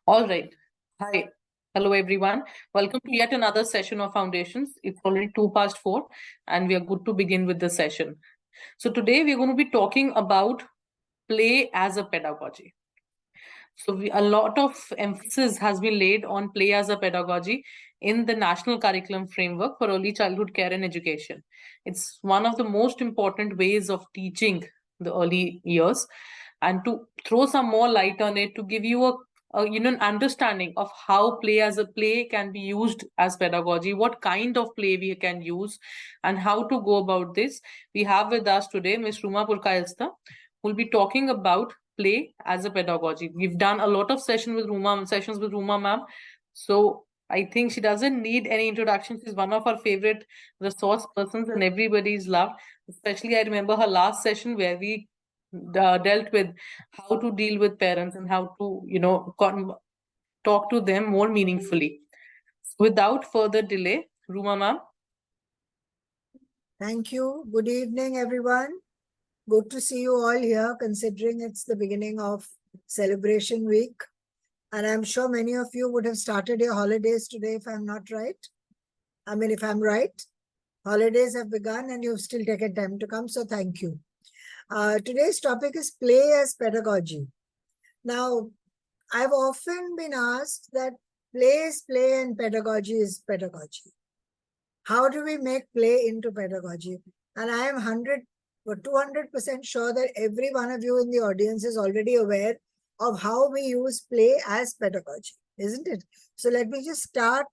All right. Hi. Hello, everyone. Welcome to yet another session of Foundations. It's already 2 past 4, and we are good to begin with the session. So, today we're going to be talking about play as a pedagogy. So, a lot of emphasis has been laid on play as a pedagogy in the National Curriculum Framework for Early Childhood Care and Education. It's one of the most important ways of teaching the early years. And to throw some more light on it, to give you an understanding of how play as a play can be used as pedagogy, what kind of play we can use, and how to go about this, we have with us today Ms. Ruma Purkailsta, who will be talking about play as a pedagogy. We've done a lot of sessions with Ruma ma'am. So I think she doesn't need any introduction. She's one of our favorite resource persons and everybody's loved. Especially I remember her last session where we dealt with how to deal with parents and how to, talk to them more meaningfully. Without further delay, Ruma ma'am. Thank you. Good evening, everyone. Good to see you all here, considering it's the beginning of celebration week. And I'm sure many of you would have started your holidays today, if I'm not right. I mean, if I'm right, holidays have begun and you've still taken time to come. So thank you. Today's topic is play as pedagogy. Now, I've often been asked that play is play and pedagogy is pedagogy. How do we make play into pedagogy? And I am 200% sure that every one of you in the audience is already aware of how we use play as pedagogy, isn't it? So let me just start.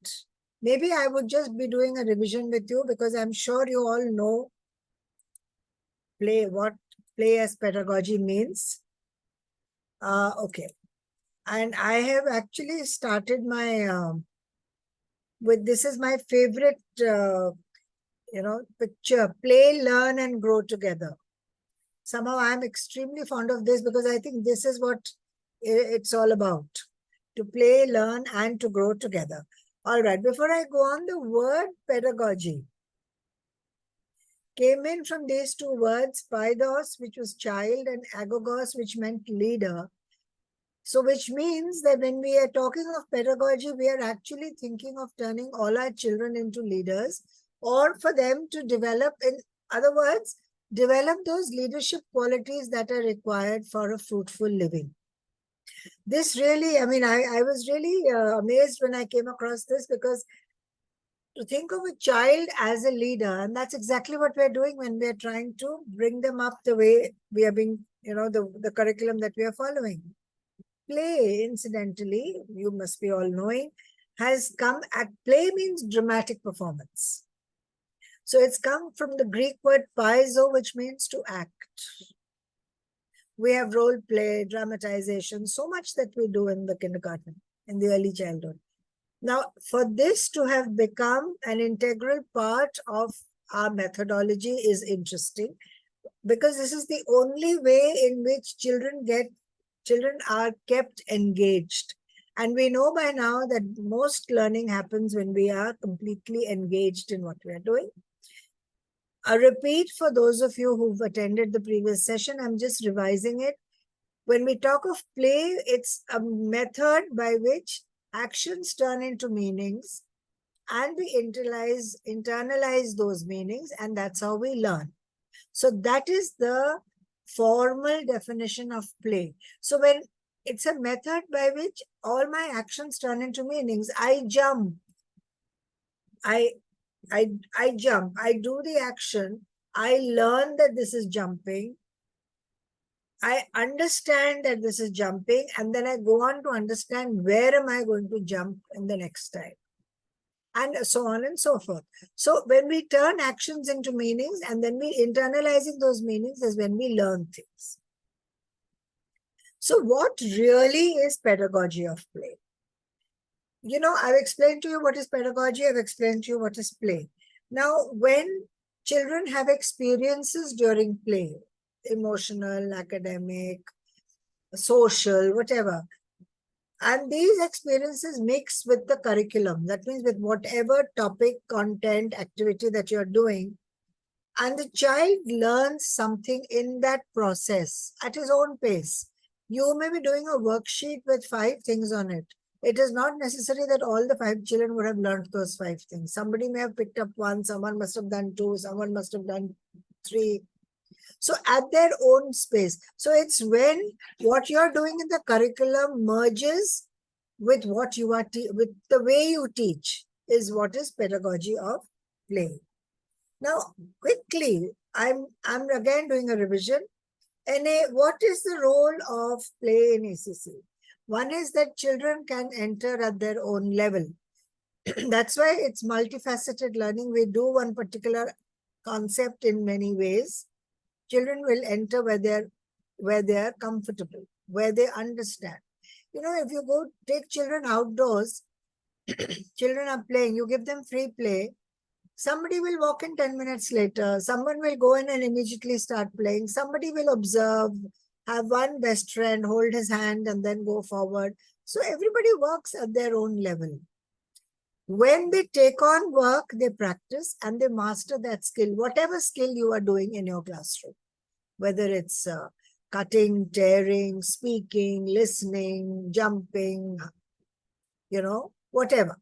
Maybe I would just be doing a revision with you because I'm sure you all know what play as pedagogy means. Okay. And I have actually started my, this is my favorite, picture, play, learn and grow together. Somehow I'm extremely fond of this because I think this is what it's all about, to play, learn and to grow together. All right, before I go on, the word pedagogy came in from these two words, paidos, which was child, and agogos, which meant leader. So which means that when we are talking of pedagogy, we are actually thinking of turning all our children into leaders, or for them to develop, in other words, develop those leadership qualities that are required for a fruitful living. This really, I mean, I was really amazed when I came across this, because to think of a child as a leader, and that's exactly what we're doing when we're trying to bring them up the way we are being, the curriculum that we are following. Play, incidentally, you must be all knowing, has come at play means dramatic performance. So it's come from the Greek word paizo, which means to act. We have role play, dramatization, so much that we do in the kindergarten, in the early childhood. Now, for this to have become an integral part of our methodology is interesting, because this is the only way in which children are kept engaged. And we know by now that most learning happens when we are completely engaged in what we are doing. A repeat for those of you who've attended the previous session, I'm just revising it. When we talk of play, it's a method by which actions turn into meanings and we internalize those meanings, and that's how we learn. So that is the formal definition of play. So when it's a method by which all my actions turn into meanings, I jump, I jump, I do the action, I learn that this is jumping, I understand that this is jumping, and then I go on to understand where am I going to jump in the next time, and so on and so forth. So when we turn actions into meanings and then we internalizing those meanings is when we learn things. So what really is pedagogy of play? I've explained to you what is pedagogy. I've explained to you what is play. Now, when children have experiences during play, emotional, academic, social, whatever, and these experiences mix with the curriculum, that means with whatever topic, content, activity that you're doing, and the child learns something in that process at his own pace. You may be doing a worksheet with 5 things on it. It is not necessary that all the 5 children would have learned those 5 things. Somebody may have picked up 1, someone must have done 2, someone must have done 3. So at their own space. So it's when what you're doing in the curriculum merges with what you are, with the way you teach, is what is pedagogy of play. Now, quickly, I'm again doing a revision. What is the role of play in ACC? One is that children can enter at their own level. That's why it's multifaceted learning. We do one particular concept in many ways. Children will enter where they're comfortable, where they understand. You know, if you go take children outdoors, children are playing, you give them free play, somebody will walk in 10 minutes later, someone will go in and immediately start playing, somebody will observe, have one best friend, hold his hand and then go forward. So everybody works at their own level. When they take on work, they practice and they master that skill, whatever skill you are doing in your classroom, whether it's cutting, tearing, speaking, listening, jumping, you know, whatever.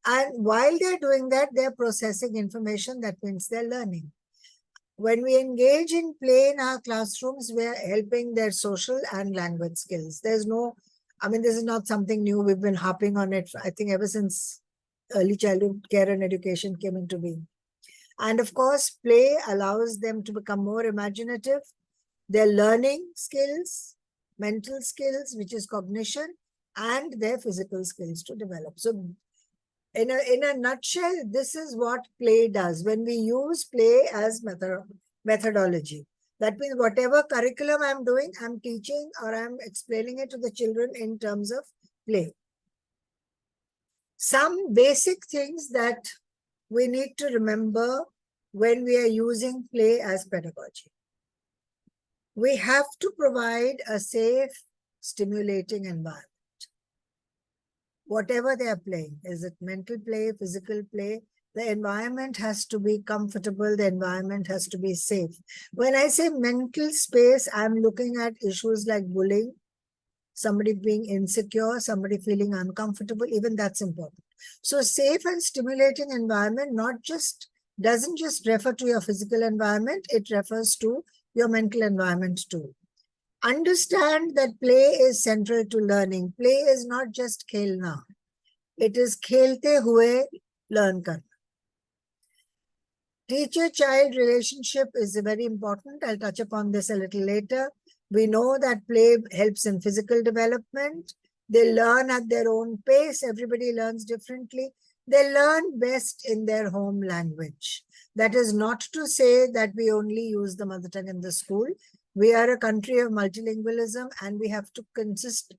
And while they're doing that, they're processing information. That means they're learning. When we engage in play in our classrooms, we're helping their social and language skills. There's no, I mean, this is not something new. We've been harping on it, I think, ever since early childhood care and education came into being. And of course, play allows them to become more imaginative. Their learning skills, mental skills, which is cognition, and their physical skills to develop. So in a nutshell, this is what play does. When we use play as methodology, that means whatever curriculum I'm doing, I'm teaching or I'm explaining it to the children in terms of play. Some basic things that we need to remember when we are using play as pedagogy. We have to provide a safe, stimulating environment. Whatever they are playing, is it mental play, physical play, the environment has to be comfortable, the environment has to be safe. When I say mental space, I'm looking at issues like bullying, somebody being insecure, somebody feeling uncomfortable, even that's important. So safe and stimulating environment doesn't just refer to your physical environment, it refers to your mental environment too. Understand that play is central to learning. Play is not just khelna. It is khelte hue learn karna. Teacher-child relationship is very important. I'll touch upon this a little later. We know that play helps in physical development. They learn at their own pace. Everybody learns differently. They learn best in their home language. That is not to say that we only use the mother tongue in the school. We are a country of multilingualism and we have to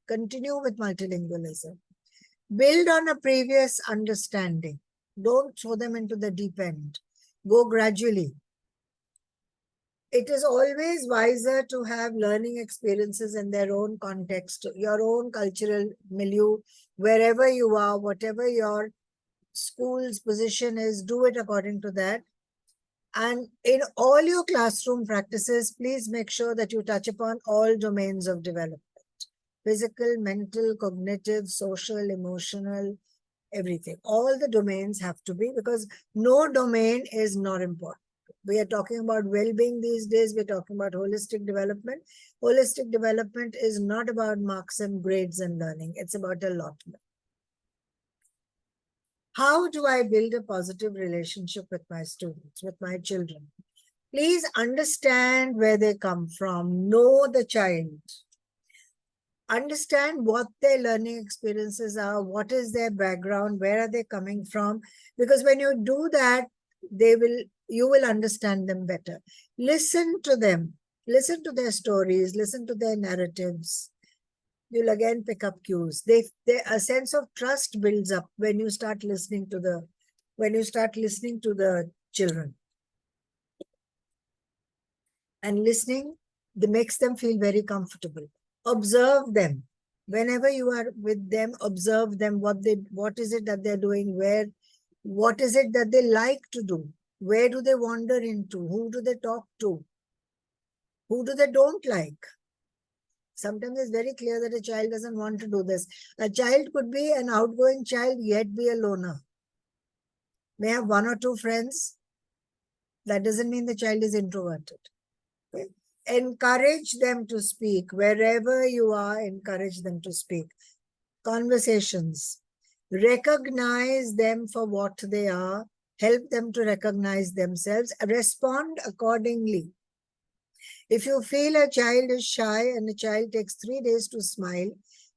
continue with multilingualism. Build on a previous understanding. Don't throw them into the deep end. Go gradually. It is always wiser to have learning experiences in their own context, your own cultural milieu, wherever you are, whatever your school's position is, do it according to that. And in all your classroom practices, please make sure that you touch upon all domains of development. Physical, mental, cognitive, social, emotional, everything. All the domains have to be, because no domain is not important. We are talking about well-being these days. We're talking about holistic development. Holistic development is not about marks and grades and learning. It's about a lot more. How do I build a positive relationship with my students, with my children? Please understand where they come from. Know the child. Understand what their learning experiences are, what is their background, where are they coming from? Because when you do that, you will understand them better. Listen to them. Listen to their stories. Listen to their narratives. You'll again pick up cues. A sense of trust builds up when you start listening to the children. And listening, makes them feel very comfortable. Observe them. Whenever you are with them, observe them. What is it that they're doing? What is it that they like to do? Where do they wander into? Who do they talk to? Who do they don't like? Sometimes it's very clear that a child doesn't want to do this. A child could be an outgoing child, yet be a loner. May have one or two friends. That doesn't mean the child is introverted. Okay? Encourage them to speak. Wherever you are, encourage them to speak. Conversations. Recognize them for what they are. Help them to recognize themselves. Respond accordingly. If you feel a child is shy and a child takes 3 days to smile,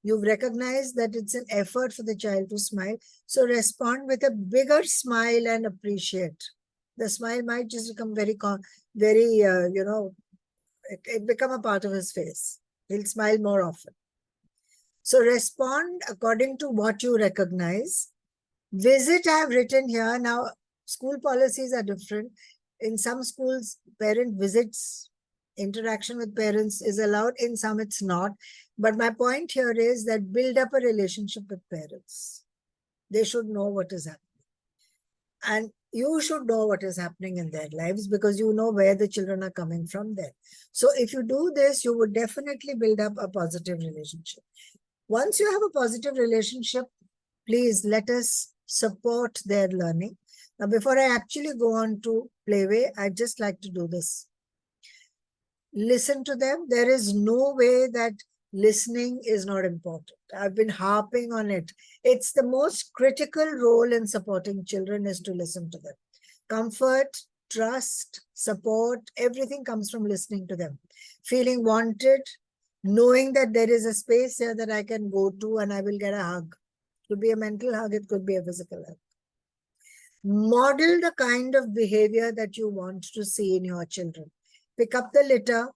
you've recognized that it's an effort for the child to smile. So respond with a bigger smile and appreciate. The smile might just become very, it become a part of his face. He'll smile more often. So respond according to what you recognize. Visit, I have written here. Now, school policies are different. In some schools, parent visits, interaction with parents is allowed. In some, it's not. But my point here is that build up a relationship with parents. They should know what is happening. And you should know what is happening in their lives because you know where the children are coming from there. So if you do this, you would definitely build up a positive relationship. Once you have a positive relationship, please let us support their learning. Now, before I actually go on to Playway, I'd just like to do this. Listen to them. There is no way that listening is not important. I've been harping on it. It's the most critical role in supporting children is to listen to them. Comfort, trust, support, everything comes from listening to them. Feeling wanted, knowing that there is a space here that I can go to and I will get a hug. It could be a mental hug, it could be a physical hug. Model the kind of behavior that you want to see in your children. Pick up the litter,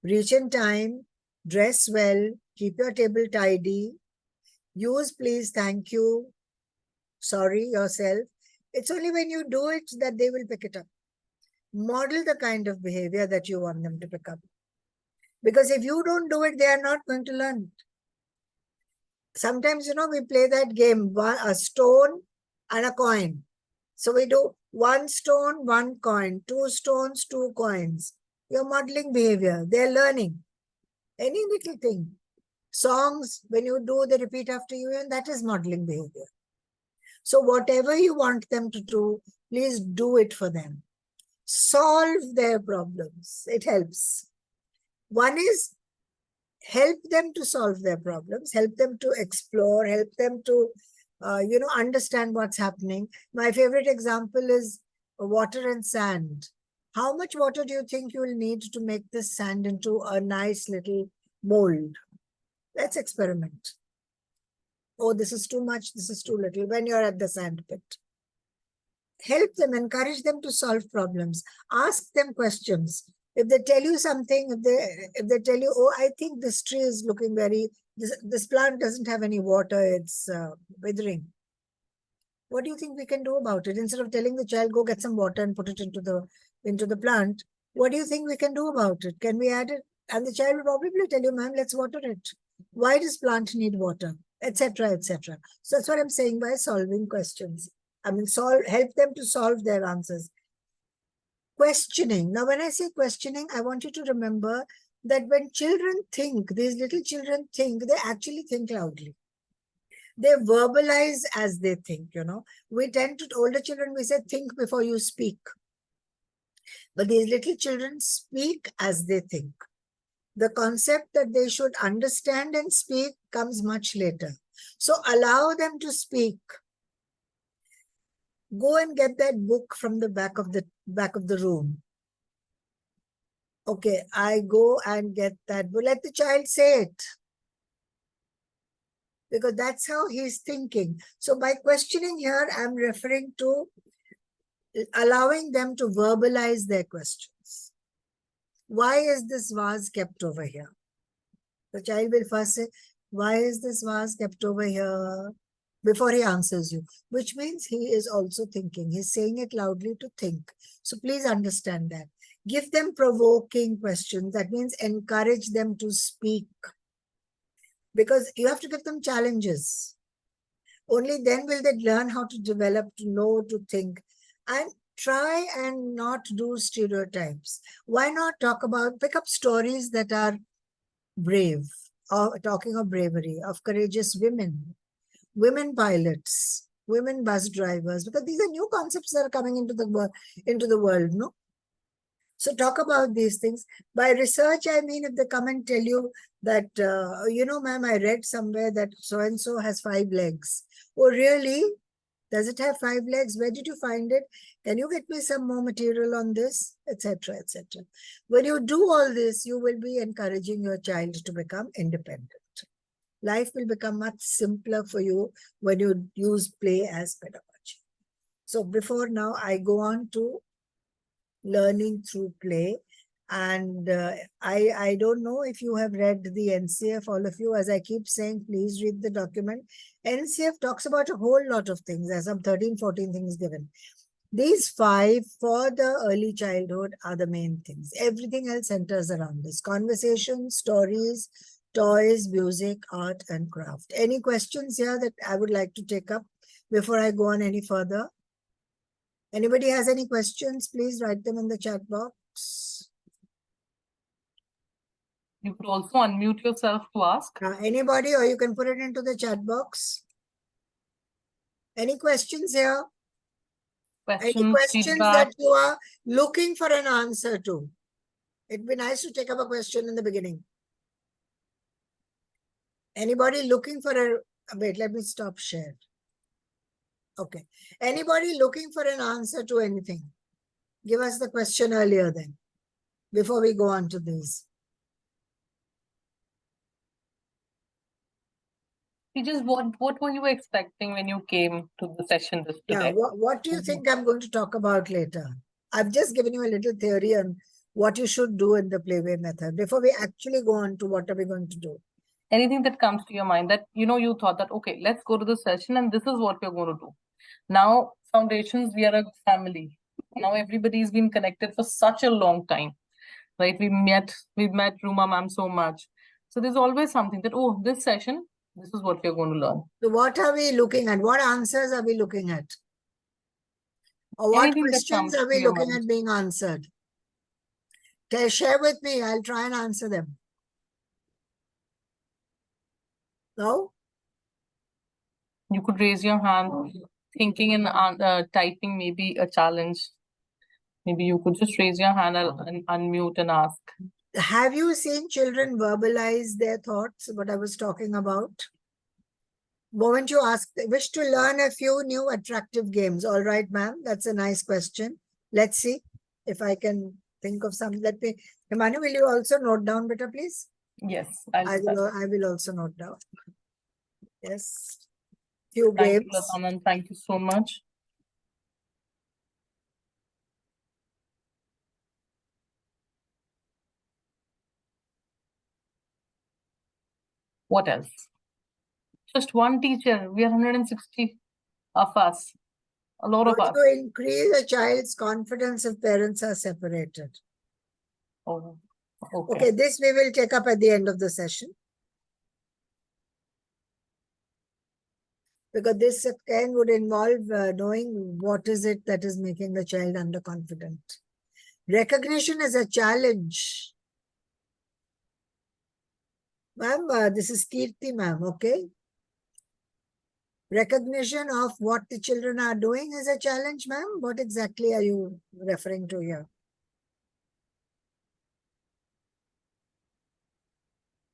reach in time, dress well, keep your table tidy, use please, thank you, sorry yourself. It's only when you do it that they will pick it up. Model the kind of behavior that you want them to pick up. Because if you don't do it, they are not going to learn. Sometimes, we play that game, a stone and a coin. So we do 1 stone, 1 coin, 2 stones, 2 coins. You're modeling behavior. They're learning. Any little thing. Songs, when you do, they repeat after you, and that is modeling behavior. So whatever you want them to do, please do it for them. Solve their problems. It helps. One is help them to solve their problems, help them to explore, help them to, understand what's happening. My favorite example is water and sand. How much water do you think you will need to make this sand into a nice little mold? Let's experiment. Oh, this is too much, this is too little when you're at the sand pit. Help them, encourage them to solve problems. Ask them questions. If they tell you something, if they tell you, oh, I think this tree is looking this plant doesn't have any water, it's withering. What do you think we can do about it? Instead of telling the child, go get some water and put it into the plant, what do you think we can do about it? Can we add it? And the child will probably tell you, ma'am, let's water it. Why does plant need water? Etc., etc. So that's what I'm saying by solving questions. Help them to solve their answers. Questioning. Now, when I say questioning, I want you to remember that when children think, these little children think, they actually think loudly. They verbalize as they think, We tend to, older children, we say, think before you speak. But these little children speak as they think. The concept that they should understand and speak comes much later. So allow them to speak. Go and get that book from the back of the room. Okay, I go and get that book. Let the child say it. Because that's how he's thinking. So by questioning here, I'm referring to allowing them to verbalize their questions. Why is this vase kept over here? The child will first say, why is this vase kept over here? Before he answers you, which means he is also thinking. He's saying it loudly to think. So please understand that. Give them provoking questions. That means encourage them to speak. Because you have to give them challenges. Only then will they learn how to develop, to know, to think. And try and not do stereotypes. Why not pick up stories that are brave, talking of bravery, of courageous women, women pilots, women bus drivers, because these are new concepts that are coming into the world, no? So talk about these things. By research, I mean if they come and tell you that, ma'am, I read somewhere that so-and-so has 5 legs. Oh, really? Does it have 5 legs? Where did you find it? Can you get me some more material on this? Etc., etc. When you do all this, you will be encouraging your child to become independent. Life will become much simpler for you when you use play as pedagogy. So before now, I go on to learning through play. And I don't know if you have read the NCF, all of you. As I keep saying, please read the document. NCF talks about a whole lot of things. There's some 13, 14 things given. These 5 for the early childhood are the main things. Everything else centers around this. Conversation, stories, toys, music, art, and craft. Any questions here that I would like to take up before I go on any further? Anybody has any questions, please write them in the chat box. You could also unmute yourself to ask. Anybody, or you can put it into the chat box. Any questions here? Any questions feedback that you are looking for an answer to? It'd be nice to take up a question in the beginning. Anybody looking for a... Wait, let me stop share. Okay. Anybody looking for an answer to anything? Give us the question earlier then, before we go on to these. Teachers, what were you expecting when you came to the session today? Yeah, what do you think I'm going to talk about later? I've just given you a little theory on what you should do in the playway method before we actually go on to what are we going to do. Anything that comes to your mind that, you thought that, okay, let's go to the session and this is what we're going to do. Now, Foundations, we are a family. Now everybody's been connected for such a long time, right? We've met Ruma ma'am so much. So there's always something that, oh, this session, this is what we're going to learn. So what are we looking at? What answers are we looking at? Or what Anything that questions comes are to we your looking mind. at being answered? Share with me. I'll try and answer them. No? You could raise your hand. Thinking and typing may be a challenge. Maybe you could just raise your hand and unmute and ask. Have you seen children verbalize their thoughts, what I was talking about? Won't you ask, wish to learn a few new attractive games? All right, ma'am, that's a nice question. Let's see if I can think of some. Let me, Himani, will you also note down better, please? Yes, I will also note down. Yes. Few Thank games. you, Latanan. Thank you so much. What else? Just one teacher. We are 160 of us. A lot of us. To increase a child's confidence if parents are separated. Oh, Okay, this we will take up at the end of the session. Because this again would involve knowing what is it that is making the child underconfident. Recognition is a challenge. Ma'am, this is Kirti, ma'am, okay? Recognition of what the children are doing is a challenge, ma'am. What exactly are you referring to here?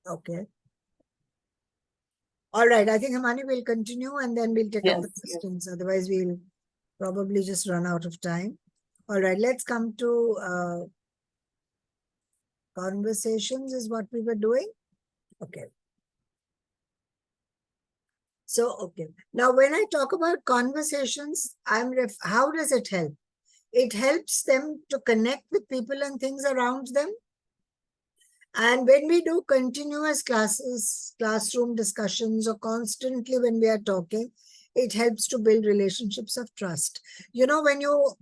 Okay. All right. I think Himani will continue and then we'll take up the questions. Yes. Otherwise, we'll probably just run out of time. All right. Let's come to conversations is what we were doing. Okay. So, okay. Now, when I talk about conversations, how does it help? It helps them to connect with people and things around them. And when we do continuous classes, classroom discussions, or constantly when we are talking, it helps to build relationships of trust. You know, when you,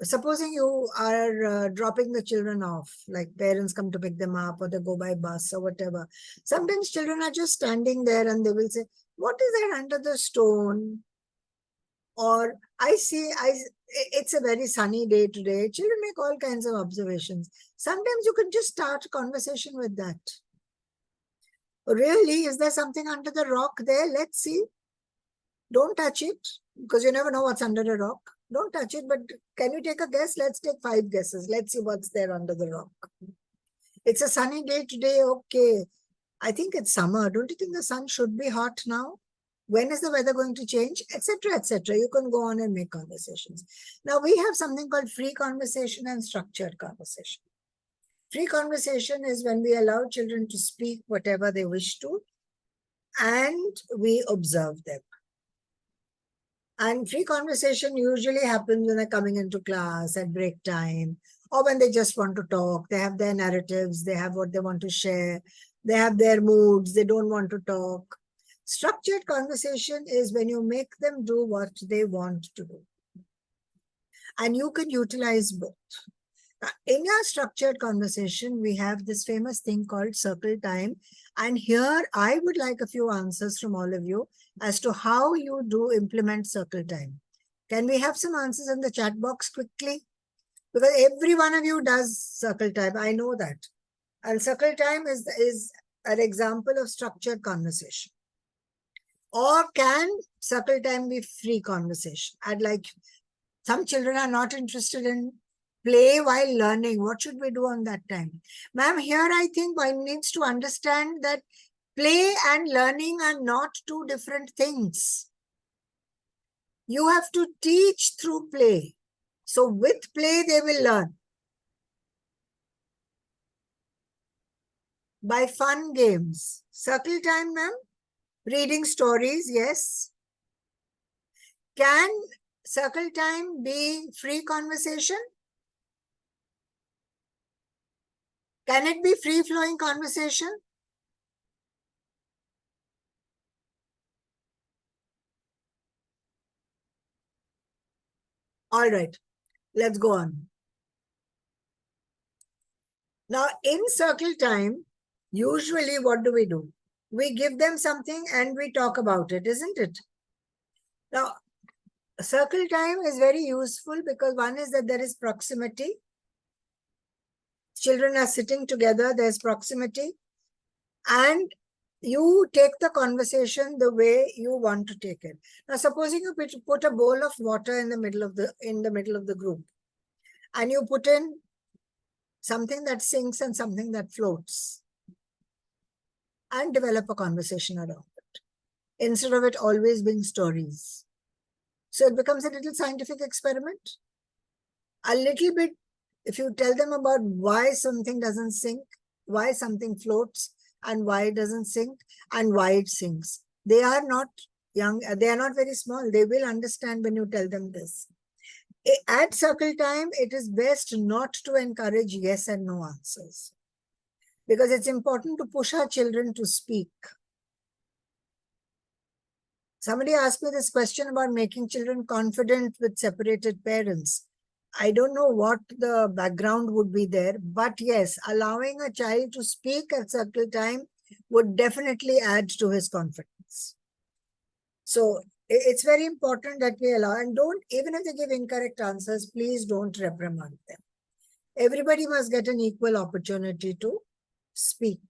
supposing you are dropping the children off, like parents come to pick them up or they go by bus or whatever. Sometimes children are just standing there and they will say, what is that under the stone? Or it's a very sunny day today. Children make all kinds of observations. Sometimes you can just start a conversation with that. Really? Is there something under the rock there? Let's see. Don't touch it, because you never know what's under the rock. Don't touch it, but can you take a guess? Let's take 5 guesses. Let's see what's there under the rock. It's a sunny day today. Okay. I think it's summer. Don't you think the sun should be hot now? When is the weather going to change? Etc. etc. You can go on and make conversations. Now we have something called free conversation and structured conversation. Free conversation is when we allow children to speak whatever they wish to, and we observe them. And free conversation usually happens when they're coming into class at break time, or when they just want to talk. They have their narratives, they have what they want to share, they have their moods, they don't want to talk. Structured conversation is when you make them do what they want to do. And you can utilize both. In our structured conversation, we have this famous thing called circle time. And here I would like a few answers from all of you as to how you do implement circle time. Can we have some answers in the chat box quickly? Because every one of you does circle time. I know that. And circle time is an example of structured conversation. Or can circle time be free conversation? I'd like, some children are not interested in play while learning. What should we do on that time? Ma'am, here I think one needs to understand that play and learning are not two different things. You have to teach through play. So with play, they will learn. By fun games. Circle time, ma'am? Reading stories, yes. Can circle time be free conversation? Can it be free-flowing conversation? All right, let's go on. Now, in circle time, usually what do? We give them something and we talk about it, isn't it? Now, circle time is very useful because one is that there is proximity. Children are sitting together, there's proximity. And you take the conversation the way you want to take it. Now, supposing you put a bowl of water in the middle of the group, and you put in something that sinks and something that floats, and develop a conversation around it, instead of it always being stories. So it becomes a little scientific experiment. A little bit, if you tell them about why something doesn't sink, why something floats, and why it doesn't sink, and why it sinks. They are not young, they are not very small. They will understand when you tell them this. At circle time, it is best not to encourage yes and no answers, because it's important to push our children to speak. Somebody asked me this question about making children confident with separated parents. I don't know what the background would be there, but yes, allowing a child to speak at circle time would definitely add to his confidence. So it's very important that we allow, and don't, even if they give incorrect answers, please don't reprimand them. Everybody must get an equal opportunity to speak.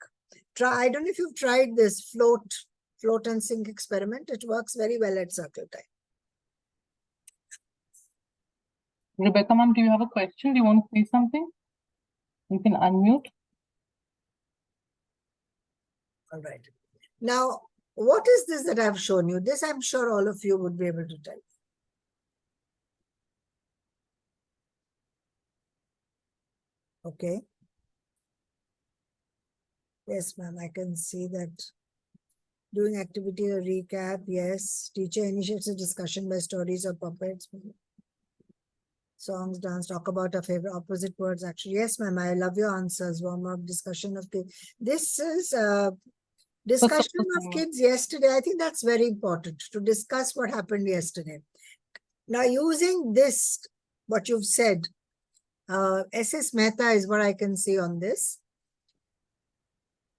I don't know if you've tried this float and sink experiment. It works very well at circle time. Rebecca, ma'am, do you have a question? Do you want to say something? You can unmute. All right. Now, what is this that I've shown you? This I'm sure all of you would be able to tell. Okay. Yes, ma'am, I can see that. Doing activity or recap, yes. Teacher initiates a discussion by stories or puppets. Songs, dance, talk about our favorite opposite words. Actually, yes, ma'am, I love your answers. Warm up, discussion of kids. This is discussion of kids yesterday. I think that's very important, to discuss what happened yesterday. Now, using this, what you've said, SS Mehta is what I can see on this.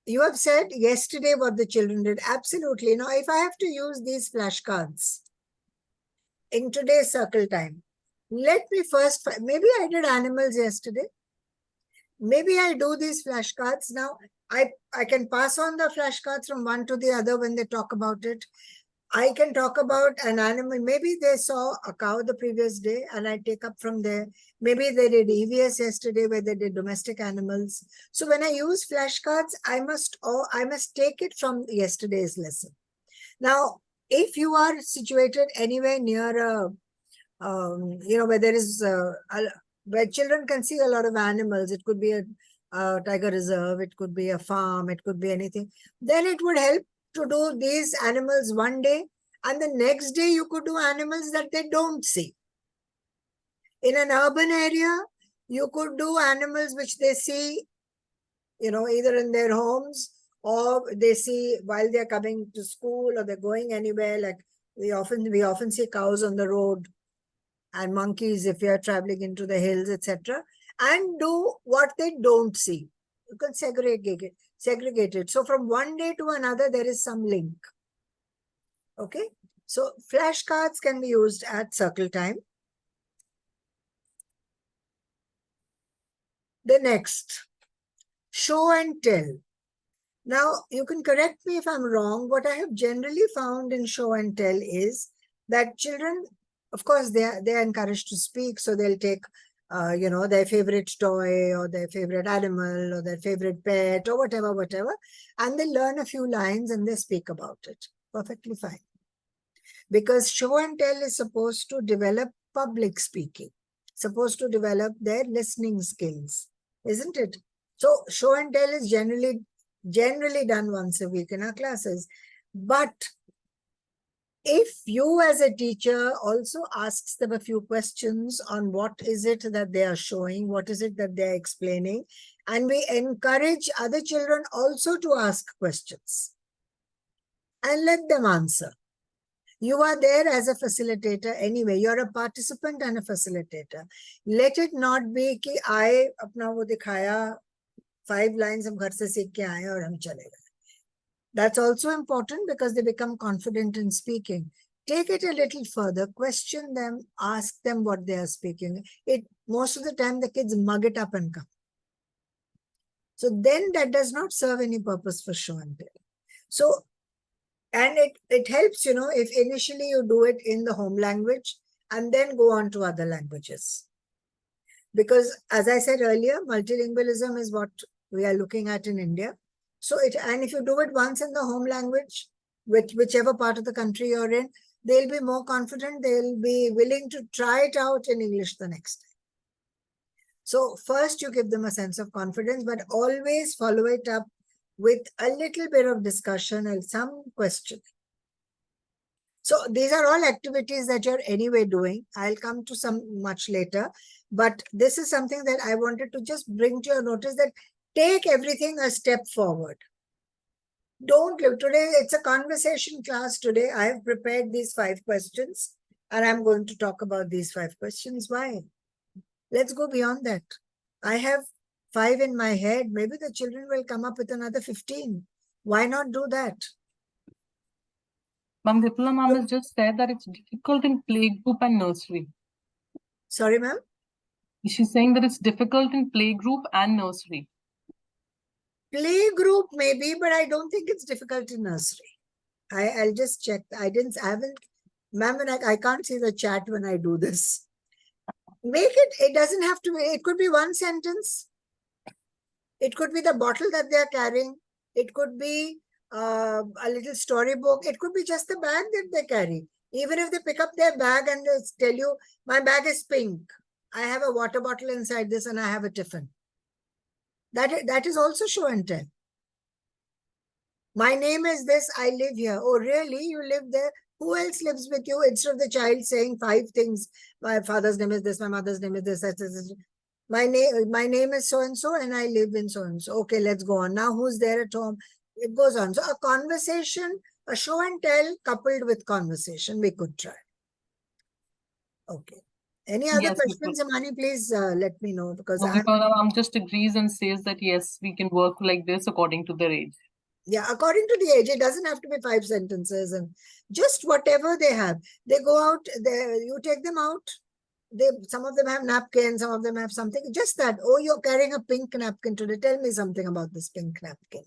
You have said yesterday what the children did. Absolutely. Now, if I have to use these flashcards in today's circle time, let me first, maybe I did animals yesterday. Maybe I'll do these flashcards now. I can pass on the flashcards from one to the other when they talk about it. I can talk about an animal. Maybe they saw a cow the previous day and I take up from there. Maybe they did EVS yesterday where they did domestic animals. So when I use flashcards, I must take it from yesterday's lesson. Now, if you are situated anywhere near a, where there is, where children can see a lot of animals, it could be a tiger reserve, it could be a farm, it could be anything, then it would help to do these animals one day, and the next day you could do animals that they don't see. In an urban area, you could do animals which they see, either in their homes or they see while they're coming to school or they're going anywhere. Like we often see cows on the road and monkeys if you're traveling into the hills, etc. And do what they don't see. You can segregate it. So from one day to another, there is some link. Okay. So flashcards can be used at circle time. The next, show and tell. Now, you can correct me if I'm wrong. What I have generally found in show and tell is that children, of course, they're encouraged to speak. So they'll take, their favorite toy or their favorite animal or their favorite pet or whatever. And they learn a few lines and they speak about it. Perfectly fine. Because show and tell is supposed to develop public speaking, supposed to develop their listening skills, isn't it? So show and tell is generally done once a week in our classes. But if you as a teacher also asks them a few questions on what is it that they are showing, what is it that they're explaining, and we encourage other children also to ask questions and let them answer. You are there as a facilitator anyway. You're a participant and a facilitator. Let it not be कि आए अपना वो दिखाया 5 lines हम घर से सीख के आए और हम चले गए. That's also important because they become confident in speaking. Take it a little further, question them, ask them what they are speaking. Most of the time the kids mug it up and come. So then that does not serve any purpose for show and tell. So, and it helps, if initially you do it in the home language and then go on to other languages. Because as I said earlier, multilingualism is what we are looking at in India. So and if you do it once in the home language, whichever part of the country you're in, they'll be more confident. They'll be willing to try it out in English the next time. So first you give them a sense of confidence, but always follow it up with a little bit of discussion and some question. So these are all activities that you're anyway doing. I'll come to some much later, but this is something that I wanted to just bring to your notice, that take everything a step forward. Don't live. Today, it's a conversation class today. I have prepared these 5 questions and I'm going to talk about these 5 questions. Why? Let's go beyond that. I have 5 in my head. Maybe the children will come up with another 15. Why not do that? Ma'am, Vipula ma'am has just said that it's difficult in playgroup and nursery. Sorry, ma'am? She's saying that it's difficult in playgroup and nursery. Playgroup maybe, but I don't think it's difficult in nursery. I'll just check. Ma'am, I can't see the chat when I do this. It doesn't have to be, it could be 1 sentence. It could be the bottle that they're carrying. It could be a little storybook. It could be just the bag that they carry. Even if they pick up their bag and they tell you, my bag is pink. I have a water bottle inside this and I have a tiffin. That is also show and tell. My name is this, I live here. Oh, really? You live there? Who else lives with you? Instead of the child saying 5 things. My father's name is this, my mother's name is this. My name is so-and-so and I live in so-and-so. Okay, let's go on. Now who's there at home? It goes on. So a conversation, a show and tell coupled with conversation, we could try. Okay. Any other questions, Imani? Please let me know, because Vipula just agrees and says that yes, we can work like this according to their age. Yeah, according to the age, it doesn't have to be 5 sentences and just whatever they have. They go out, you take them out some of them have napkins, some of them have something. Just that, oh, you're carrying a pink napkin today. Tell me something about this pink napkin.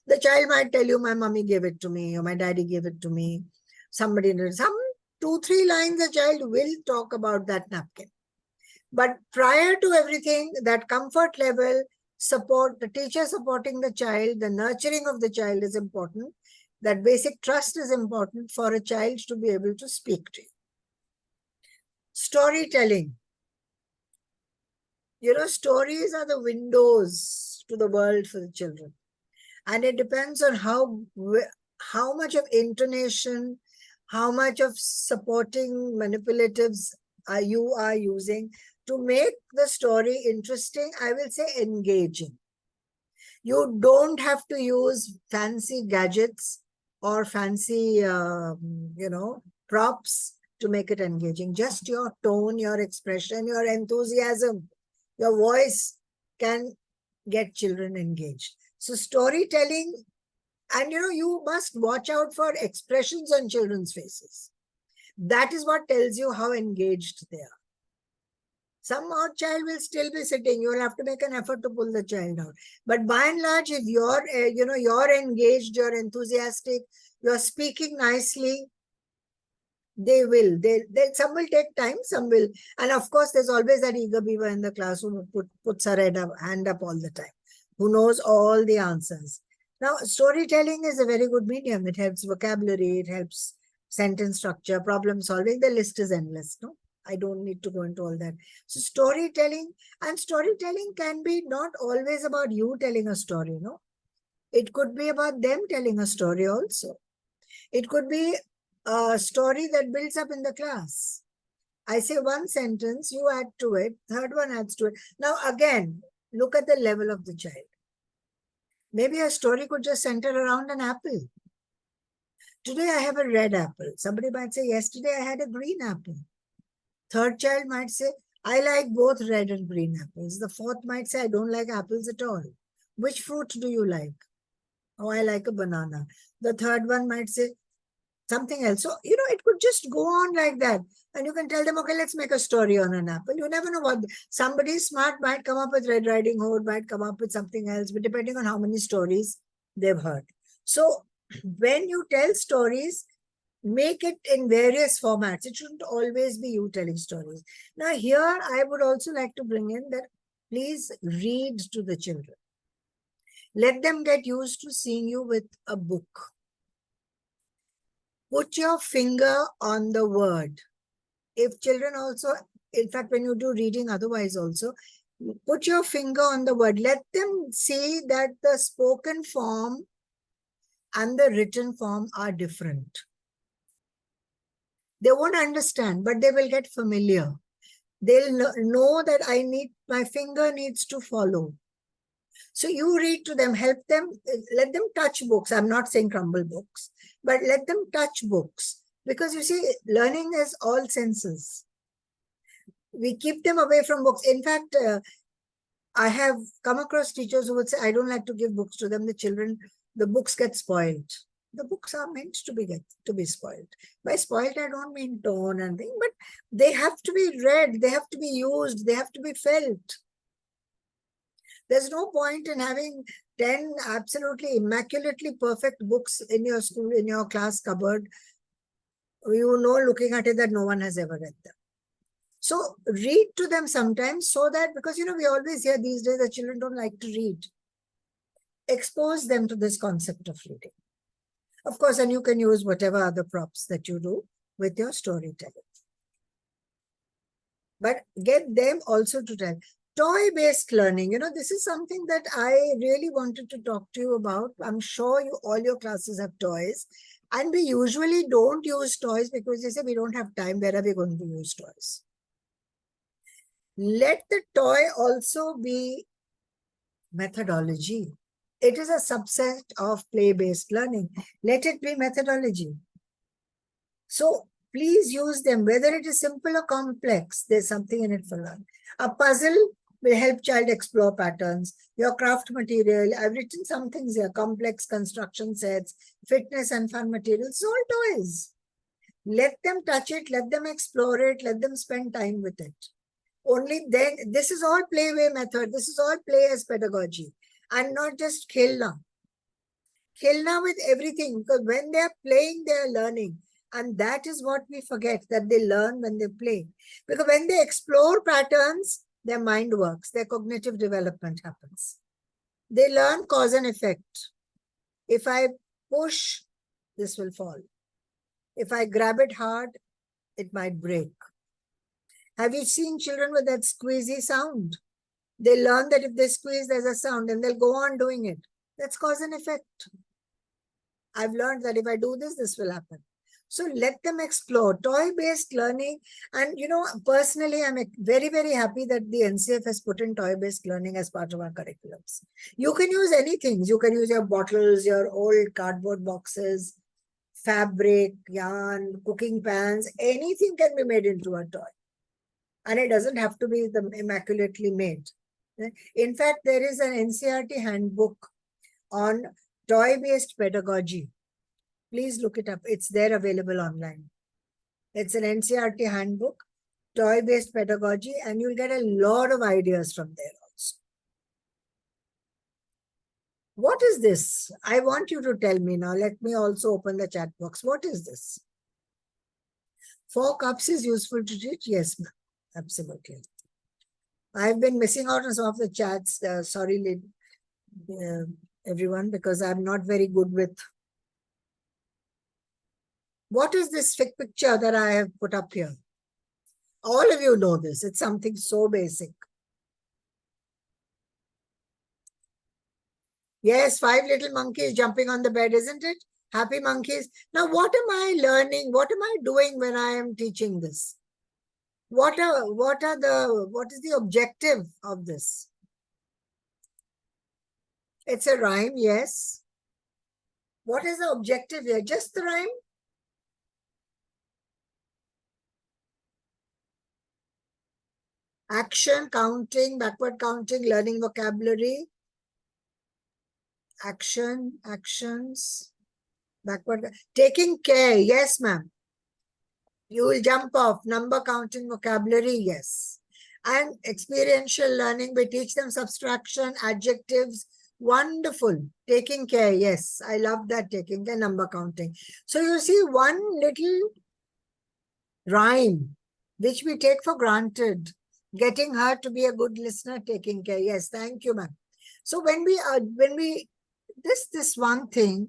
The child might tell you, my mommy gave it to me, or my daddy gave it to me. Somebody did some 2-3 lines. The child will talk about that napkin. But prior to everything, that comfort level, support, the teacher supporting the child, the nurturing of the child is important. That basic trust is important for a child to be able to speak to you. Storytelling. Stories are the windows to the world for the children. And it depends on how much of intonation, how much of supporting manipulatives you are using to make the story interesting, I will say engaging. You don't have to use fancy gadgets or fancy, props to make it engaging. Just your tone, your expression, your enthusiasm, your voice can get children engaged. So storytelling, and you must watch out for expressions on children's faces. That is what tells you how engaged they are. Some odd child will still be sitting. You will have to make an effort to pull the child out. But by and large, if you're engaged, you're enthusiastic, you're speaking nicely, they will. Some will take time, some will. And of course, there's always that eager beaver in the class who puts her hand up all the time, who knows all the answers. Now, storytelling is a very good medium. It helps vocabulary, it helps sentence structure, problem solving. The list is endless, no? I don't need to go into all that. So storytelling can be not always about you telling a story, no? It could be about them telling a story also. It could be a story that builds up in the class. I say one sentence, you add to it, third one adds to it. Now again, look at the level of the child. Maybe a story could just center around an apple. Today I have a red apple. Somebody might say, yesterday I had a green apple. Third child might say, I like both red and green apples. The fourth might say, I don't like apples at all. Which fruit do you like? Oh, I like a banana. The third one might say something else. So, it could just go on like that. And you can tell them, okay, let's make a story on an apple. You never know what. Somebody smart might come up with Red Riding Hood, might come up with something else, but depending on how many stories they've heard. So when you tell stories, make it in various formats. It shouldn't always be you telling stories. Now here, I would also like to bring in that please read to the children. Let them get used to seeing you with a book. Put your finger on the word. If children also, in fact, when you do reading otherwise also, put your finger on the word. Let them see that the spoken form and the written form are different. They won't understand, but they will get familiar. They'll know that my finger needs to follow. So you read to them, help them, let them touch books. I'm not saying crumble books, but let them touch books. Because you see, learning is all senses. We keep them away from books. In fact, I have come across teachers who would say, I don't like to give books to them. The books get spoiled. The books are meant to be spoiled. By spoiled, I don't mean torn and thing, but they have to be read, they have to be used, they have to be felt. There's no point in having 10 absolutely immaculately perfect books in your school, in your class cupboard. Looking at it, that no one has ever read them. So read to them sometimes, so that, because we always hear these days that children don't like to read. Expose them to this concept of reading. Of course, and you can use whatever other props that you do with your storytelling. But get them also to tell. Toy-based learning, this is something that I really wanted to talk to you about. I'm sure all your classes have toys. And we usually don't use toys because they say we don't have time. Where are we going to use toys? Let the toy also be methodology. It is a subset of play-based learning. Let it be methodology. So please use them, whether it is simple or complex, there's something in it for learning. A puzzle will help child explore patterns. Your craft material, I've written some things here, complex construction sets, fitness and fun materials, all toys. Let them touch it, let them explore it, let them spend time with it. Only then, this is all playway method. This is all play as pedagogy and not just khelna. Khelna with everything, because when they're playing, they're learning. And that is what we forget, that they learn when they play. Because when they explore patterns, their mind works, their cognitive development happens. They learn cause and effect. If I push, this will fall. If I grab it hard, it might break. Have you seen children with that squeezy sound? They learn that if they squeeze, there's a sound, and they'll go on doing it. That's cause and effect. I've learned that if I do this, this will happen. So let them explore toy-based learning. And, personally, I'm very, very happy that the NCF has put in toy-based learning as part of our curriculums. You can use anything. You can use your bottles, your old cardboard boxes, fabric, yarn, cooking pans. Anything can be made into a toy. And it doesn't have to be the immaculately made. In fact, there is an NCERT handbook on toy-based pedagogy. Please look it up. It's there available online. It's an NCERT handbook, toy-based pedagogy, and you'll get a lot of ideas from there also. What is this? I want you to tell me now. Let me also open the chat box. What is this? 4 cups is useful to teach? Yes, ma'am. Absolutely. I've been missing out on some of the chats. Sorry, everyone, because I'm not very good with. What is this picture that I have put up here? All of you know this. It's something so basic. Yes, 5 little monkeys jumping on the bed, isn't it? Happy monkeys. Now, what am I learning? What am I doing when I am teaching this? What is the objective of this? It's a rhyme, yes. What is the objective here? Just the rhyme? Action, counting, backward counting, learning vocabulary. Action, actions, backward. Taking care, yes, ma'am. You will jump off. Number counting, vocabulary, yes. And experiential learning, we teach them subtraction, adjectives. Wonderful. Taking care, yes. I love that, taking care, number counting. So you see one little rhyme, which we take for granted. Getting her to be a good listener, taking care. Yes, thank you, ma'am. So this one thing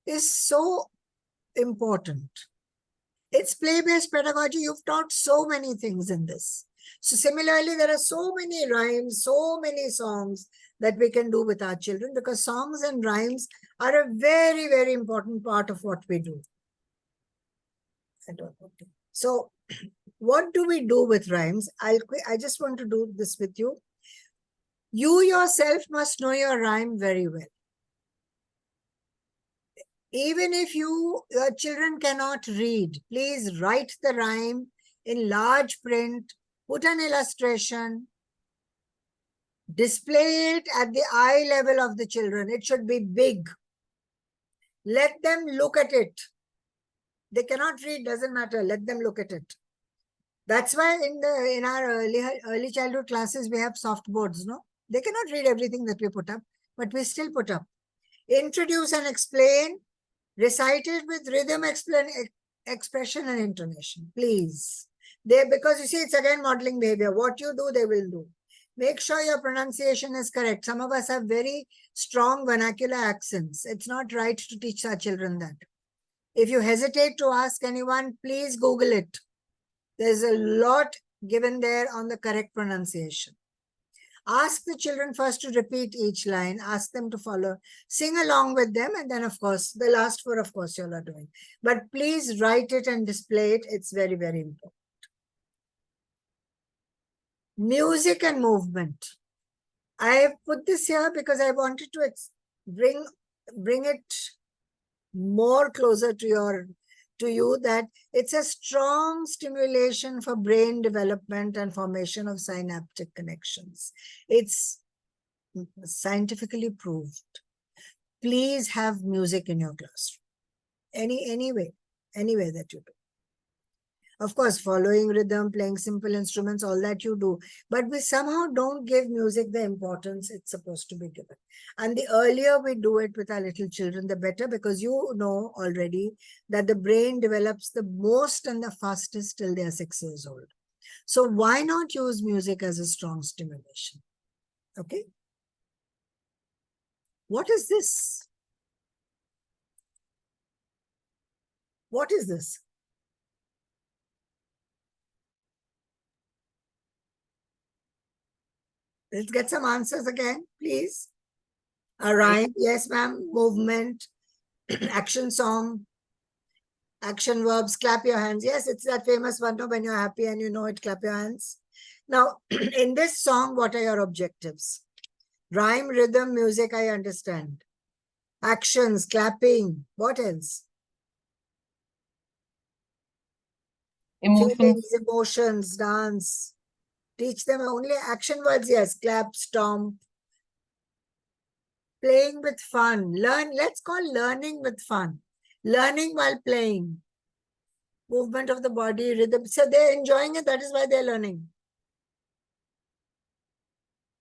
is so important. It's play-based pedagogy. You've taught so many things in this. So similarly, there are so many rhymes, so many songs that we can do with our children, because songs and rhymes are a very, very important part of what we do. So what do we do with rhymes? I just want to do this with you. You yourself must know your rhyme very well. Even if your children cannot read, please write the rhyme in large print, put an illustration, display it at the eye level of the children. It should be big. Let them look at it. They cannot read, doesn't matter. Let them look at it. That's why in our early childhood classes, we have soft boards, no? They cannot read everything that we put up, but we still put up. Introduce and explain. Recite it with rhythm, expression, and intonation, please. Because you see, it's again modeling behavior. What you do, they will do. Make sure your pronunciation is correct. Some of us have very strong vernacular accents. It's not right to teach our children that. If you hesitate to ask anyone, please Google it. There's a lot given there on the correct pronunciation. Ask the children first to repeat each line. Ask them to follow. Sing along with them. And then, of course, the last 4, of course, you all are doing. But please write it and display it. It's very, very important. Music and movement. I have put this here because I wanted to bring it more closer to you, that it's a strong stimulation for brain development and formation of synaptic connections. It's scientifically proved. Please have music in your classroom. Any way that you do. Of course, following rhythm, playing simple instruments, all that you do. But we somehow don't give music the importance it's supposed to be given. And the earlier we do it with our little children, the better, because you know already that the brain develops the most and the fastest till they are 6 years old. So why not use music as a strong stimulation? Okay. What is this? What is this? Let's get some answers again, please. A rhyme, yes, ma'am. Movement, action song, action verbs, clap your hands. Yes, it's that famous one, no, when you're happy and you know it, clap your hands. Now, in this song, what are your objectives? Rhyme, rhythm, music, I understand. Actions, clapping, what else? Emotions. Feelings, emotions, dance. Teach them only action words, yes, clap, stomp. Playing with fun. Learn, let's call learning with fun. Learning while playing. Movement of the body, rhythm. So they're enjoying it. That is why they're learning.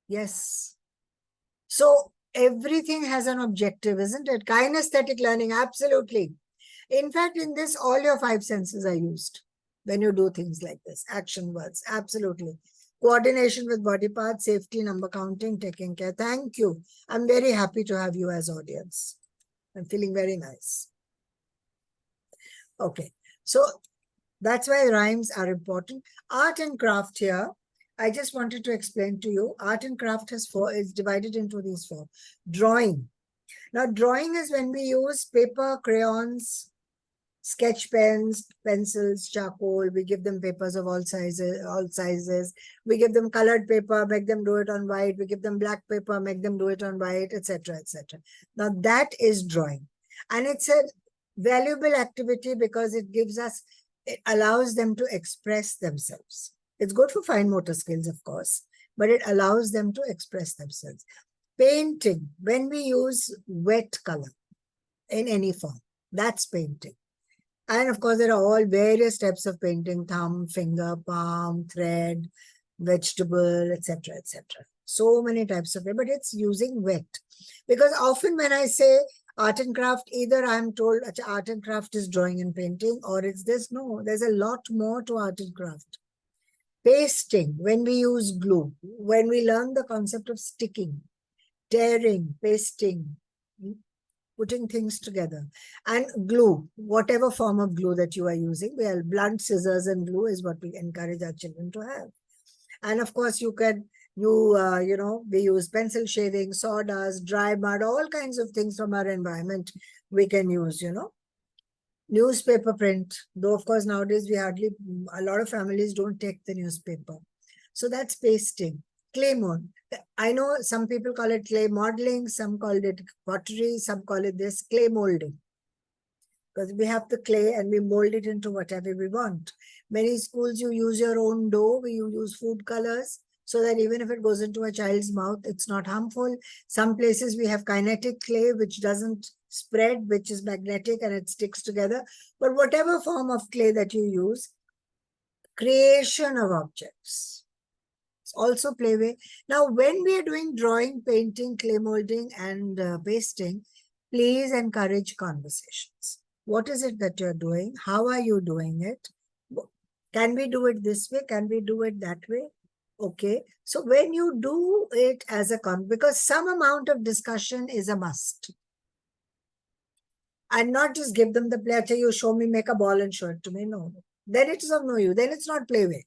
Yes. So everything has an objective, isn't it? Kinesthetic learning, absolutely. In fact, in this, all your 5 senses are used when you do things like this. Action words, absolutely. Coordination with body parts, safety, number counting, taking care. Thank you. I'm very happy to have you as audience. I'm feeling very nice. Okay. So that's why rhymes are important. Art and craft here, I just wanted to explain to you, art and craft is divided into these 4. Drawing. Now, drawing is when we use paper, crayons, sketch pens, pencils, charcoal. We give them papers of all sizes. We give them colored paper, make them do it on white. We give them black paper, make them do it on white, etc., etc. Now, that is drawing. And it's a valuable activity because it allows them to express themselves. It's good for fine motor skills, of course, but it allows them to express themselves. Painting, when we use wet color in any form, that's painting. And of course, there are all various types of painting: thumb, finger, palm, thread, vegetable, etc., etc. So many types of it, but it's using wet. Because often when I say art and craft, either I'm told art and craft is drawing and painting, or it's this. No, there's a lot more to art and craft. Pasting, when we use glue, when we learn the concept of sticking, tearing, pasting, putting things together. And glue, whatever form of glue that you are using, well, blunt scissors and glue is what we encourage our children to have. And of course, we use pencil shaving, sawdust, dry mud, all kinds of things from our environment we can use, Newspaper print, though of course nowadays a lot of families don't take the newspaper. So that's pasting. Clay mold. I know some people call it clay modeling, some call it pottery, some call it this clay molding. Because we have the clay and we mold it into whatever we want. Many schools, you use your own dough, you use food colors, so that even if it goes into a child's mouth, it's not harmful. Some places we have kinetic clay, which doesn't spread, which is magnetic and it sticks together. But whatever form of clay that you use, creation of objects. It's also playway. Now, when we are doing drawing, painting, clay molding, and pasting, please encourage conversations. What is it that you're doing? How are you doing it? Can we do it this way? Can we do it that way? Okay. So when you do it as because some amount of discussion is a must. And not just give them the play, you show me, make a ball and show it to me. No. Then it's of no use. Then it's not playway.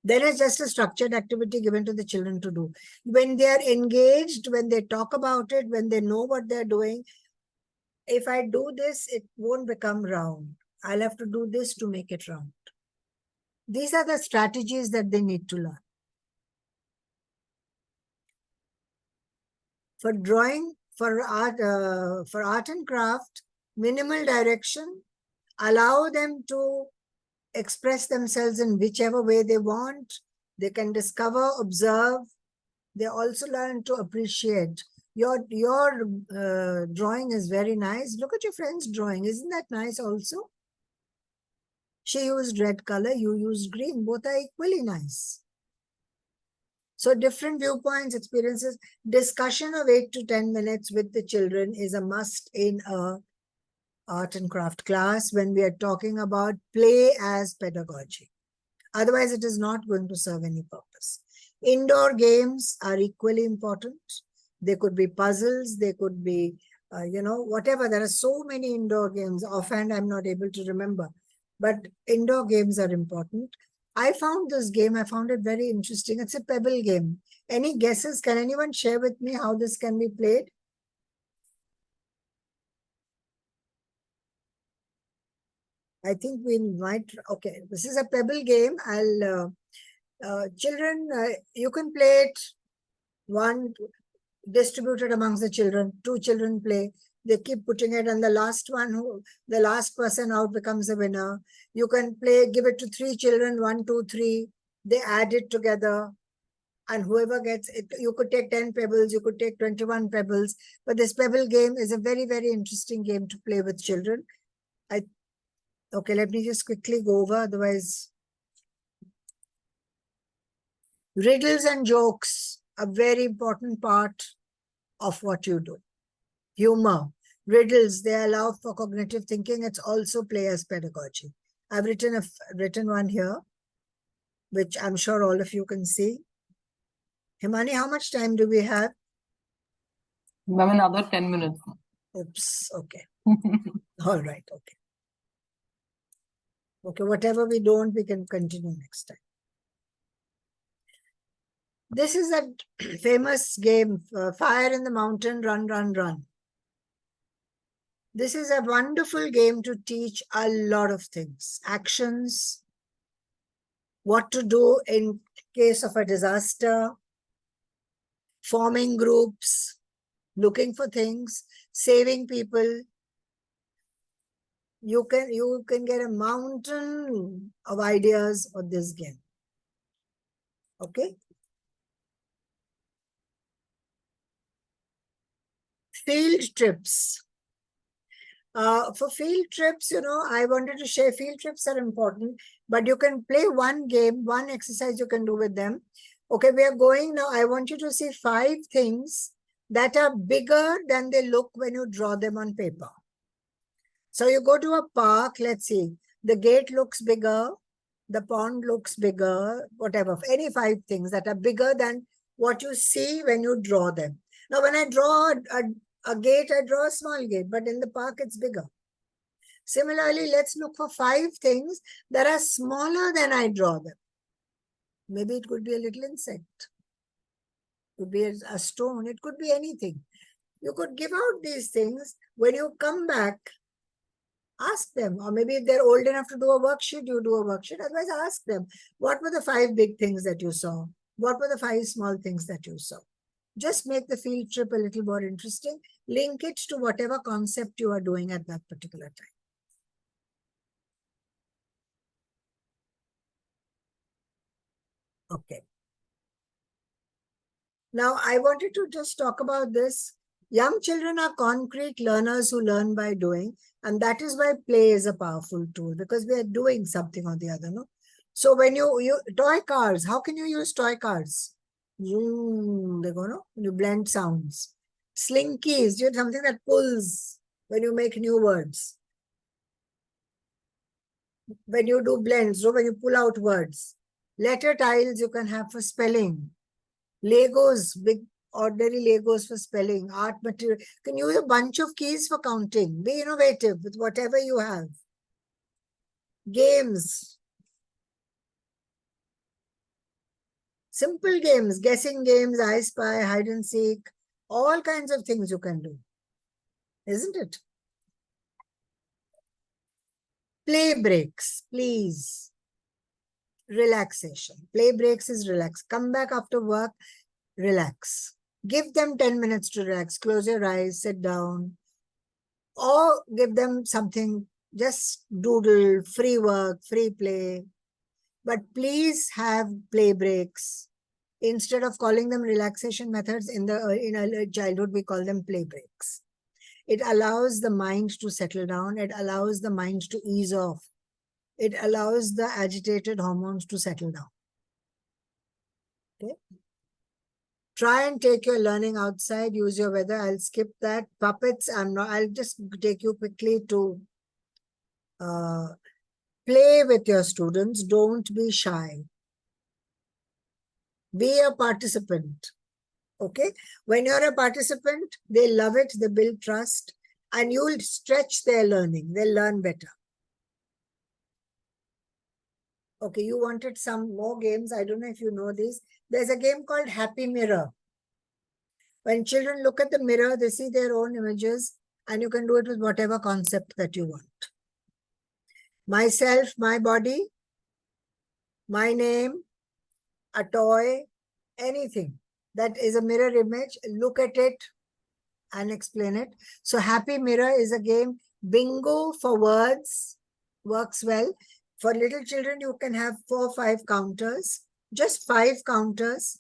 Then it's just a structured activity given to the children to do. When they are engaged, when they talk about it, when they know what they're doing, if I do this, it won't become round. I'll have to do this to make it round. These are the strategies that they need to learn. For drawing, for art and craft, minimal direction, allow them to express themselves in whichever way they want. They can discover, observe. They also learn to appreciate. Your drawing is very nice. Look at your friend's drawing. Isn't that nice also? She used red color, you used green. Both are equally nice. So different viewpoints, experiences, discussion of 8 to 10 minutes with the children is a must in a art and craft class when we are talking about play as pedagogy. Otherwise, it is not going to serve any purpose. Indoor games are equally important. They could be puzzles, they could be, whatever. There are so many indoor games. Offhand, I'm not able to remember. But indoor games are important. I found this game, I found it very interesting. It's a pebble game. Any guesses? Can anyone share with me how this can be played? I think we might, okay, this is a pebble game. Children, you can play it one distributed amongst the children, 2 children play. They keep putting it, and the last person out becomes a winner. You can play, give it to 3 children, 1, 2, 3. They add it together, and whoever gets it, you could take 10 pebbles, you could take 21 pebbles. But this pebble game is a very, very interesting game to play with children. Okay, let me just quickly go over, otherwise. Riddles and jokes, a very important part of what you do. Humor, riddles, they allow for cognitive thinking. It's also play as pedagogy. I've written one here, which I'm sure all of you can see. Himani, how much time do we have? We have another 10 minutes. Oops, okay. All right, okay. Okay, whatever we don't, we can continue next time. This is a famous game, Fire in the Mountain, Run, Run, Run. This is a wonderful game to teach a lot of things. Actions, what to do in case of a disaster, forming groups, looking for things, saving people. You can get a mountain of ideas on this game. Okay? Field trips. For field trips, I wanted to share field trips are important, but you can play one game, one exercise you can do with them. Okay, we are going now. I want you to see 5 things that are bigger than they look when you draw them on paper. So you go to a park, let's see, the gate looks bigger, the pond looks bigger, whatever, any 5 things that are bigger than what you see when you draw them. Now, when I draw a gate, I draw a small gate, but in the park, it's bigger. Similarly, let's look for 5 things that are smaller than I draw them. Maybe it could be a little insect. It could be a stone. It could be anything. You could give out these things. When you come back, ask them. Or maybe if they're old enough to do a worksheet, you do a worksheet. Otherwise, ask them, what were the 5 big things that you saw? What were the 5 small things that you saw? Just make the field trip a little more interesting. Link it to whatever concept you are doing at that particular time. Okay. Now, I wanted to just talk about this. Young children are concrete learners who learn by doing. And that is why play is a powerful tool, because we are doing something or the other. No? So when you toy cars, how can you use toy cars? They go, no? You blend sounds. Slinkies, you have something that pulls when you make new words. When you do blends, so when you pull out words. Letter tiles you can have for spelling. Legos, big ordinary Legos for spelling, art material. You can use a bunch of keys for counting. Be innovative with whatever you have. Games. Simple games, guessing games, I Spy, hide and seek, all kinds of things you can do. Isn't it? Play breaks, please. Relaxation. Play breaks is relax. Come back after work, relax. Give them 10 minutes to relax. Close your eyes, sit down. Or give them something, just doodle, free work, free play. But please have play breaks. Instead of calling them relaxation methods, in early childhood, we call them play breaks. It allows the mind to settle down. It allows the mind to ease off. It allows the agitated hormones to settle down. Okay. Try and take your learning outside, use your weather. I'll skip that. Puppets, I'll just take you quickly to play with your students. Don't be shy. Be a participant. Okay. When you're a participant, they love it, they build trust, and you'll stretch their learning. They'll learn better. Okay, you wanted some more games. I don't know if you know these. There's a game called Happy Mirror. When children look at the mirror, they see their own images, and you can do it with whatever concept that you want. Myself, my body, my name, a toy, anything that is a mirror image, look at it and explain it. So Happy Mirror is a game. Bingo for words works well. For little children, you can have 4 or 5 counters, just 5 counters,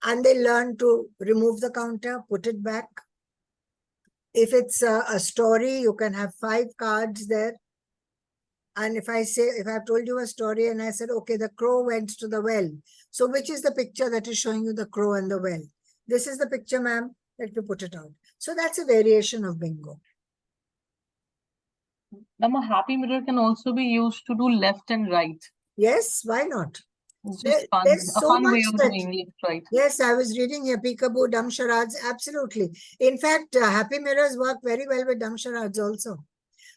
and they learn to remove the counter, put it back. If it's a story, you can have 5 cards there. And if I've told you a story and I said, okay, the crow went to the well. So which is the picture that is showing you the crow and the well? This is the picture, ma'am. Let me put it out. So that's a variation of bingo. Now, a happy mirror can also be used to do left and right. Yes, why not? It's just fun. There's A so fun much way of that, doing it, right? yes, I was reading here, peekaboo, dumb charades, absolutely. In fact, happy mirrors work very well with dumb charades also.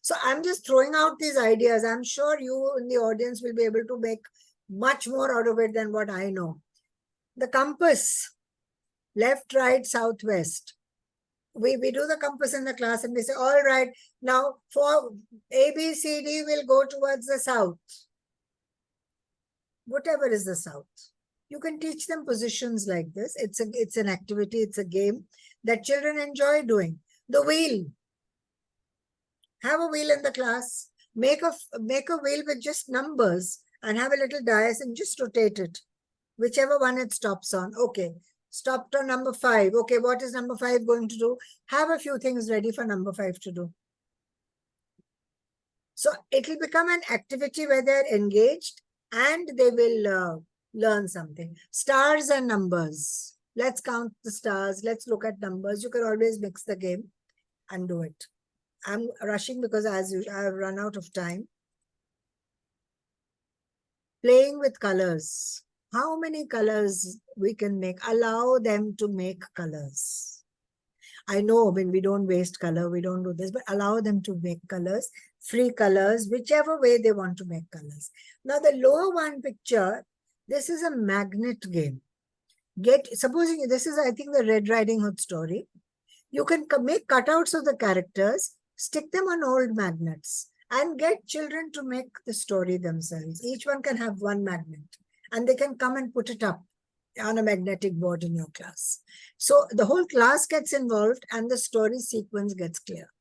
So I'm just throwing out these ideas. I'm sure you in the audience will be able to make much more out of it than what I know. The compass, left, right, south, west. We do the compass in the class and we say, all right, now for A, B, C, D, we'll go towards the south. Whatever is the south. You can teach them positions like this. It's an activity, it's a game that children enjoy doing. The wheel. Have a wheel in the class. Make a wheel with just numbers and have a little dice and just rotate it. Whichever one it stops on. Okay. Stopped on number 5. Okay, what is number 5 going to do? Have a few things ready for number 5 to do. So it will become an activity where they're engaged and they will learn something. Stars and numbers. Let's count the stars. Let's look at numbers. You can always mix the game and do it. I'm rushing because as usual, I have run out of time. Playing with colors. How many colors we can make? Allow them to make colors. I know when we don't waste color, we don't do this, but allow them to make colors, free colors, whichever way they want to make colors. Now the lower one picture, this is a magnet game. Supposing this is, I think, the Red Riding Hood story. You can make cutouts of the characters, stick them on old magnets and get children to make the story themselves. Each one can have one magnet and they can come and put it up on a magnetic board in your class. So the whole class gets involved and the story sequence gets clear.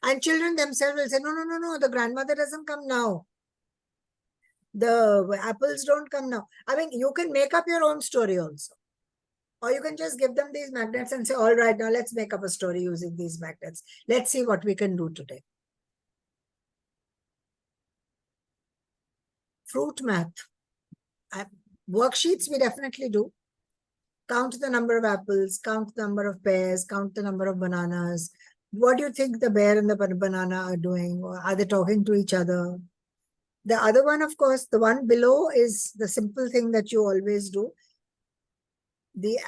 And children themselves will say, no, the grandmother doesn't come now. The apples don't come now. I mean, you can make up your own story also. Or you can just give them these magnets and say, all right, now let's make up a story using these magnets. Let's see what we can do today. Fruit math. Worksheets we definitely do. Count the number of apples, count the number of pears, count the number of bananas. What do you think the bear and the banana are doing? Or are they talking to each other? The other one, of course, the one below is the simple thing that you always do. The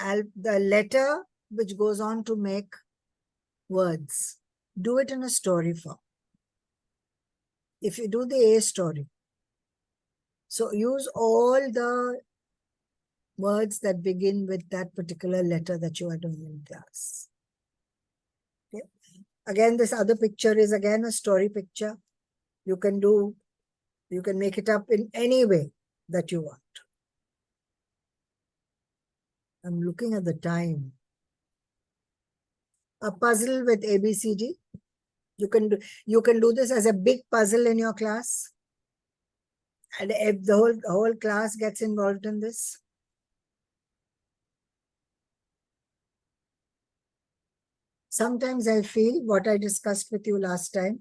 letter which goes on to make words. Do it in a story form. If you do the A story. So use all the words that begin with that particular letter that you are doing in class. Okay. Again, this other picture is again a story picture. You can make it up in any way that you want. I'm looking at the time. A puzzle with ABCD. You can do this as a big puzzle in your class. And if the whole class gets involved in this. Sometimes I feel what I discussed with you last time